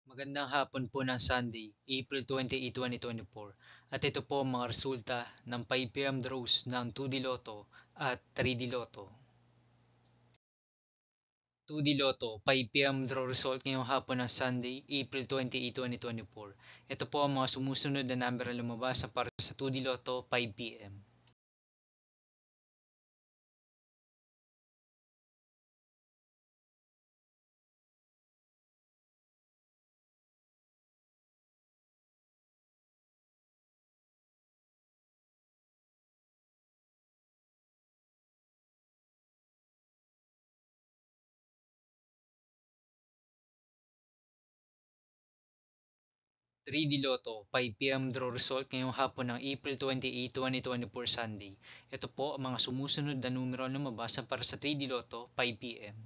Magandang hapon po ng Sunday, April 28, 2024. At ito po ang mga resulta ng 5pm draws ng 2D Lotto at 3D Lotto. 2D Lotto, 5pm draw result ngayong hapon ng Sunday, April 28, 2024. Ito po ang mga sumusunod na number na lumabas para sa 2D Lotto 5pm. 3D Lotto, 5pm draw result ngayong hapon ng April 28, 2024 Sunday. Ito po ang mga sumusunod na numero na lumabas para sa 3D Lotto 5pm.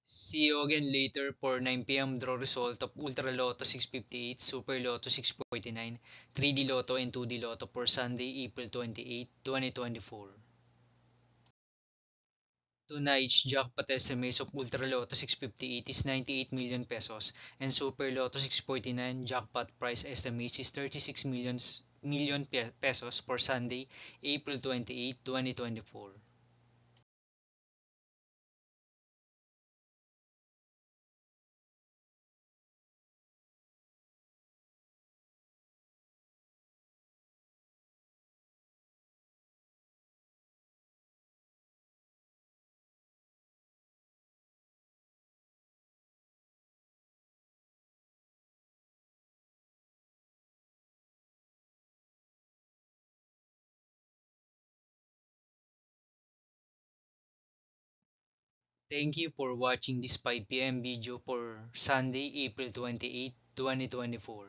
'See you again later for 9pm draw result of Ultra Lotto 658, Super Lotto 649, 3D Lotto and 2D Lotto for Sunday, April 28, 2024. Tonight's jackpot estimates of Ultra Lotto 658 is 98 million pesos and Super Lotto 649 jackpot price estimates is 36 million pesos for Sunday, April 28, 2024. Thank you for watching this 5pm video for Sunday, April 28, 2024.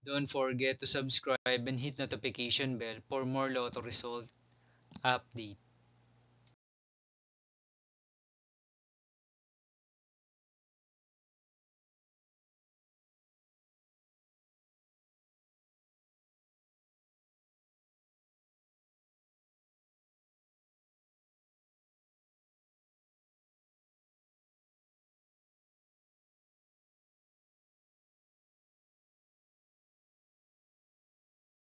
Don't forget to subscribe and hit notification bell for more Lotto result update.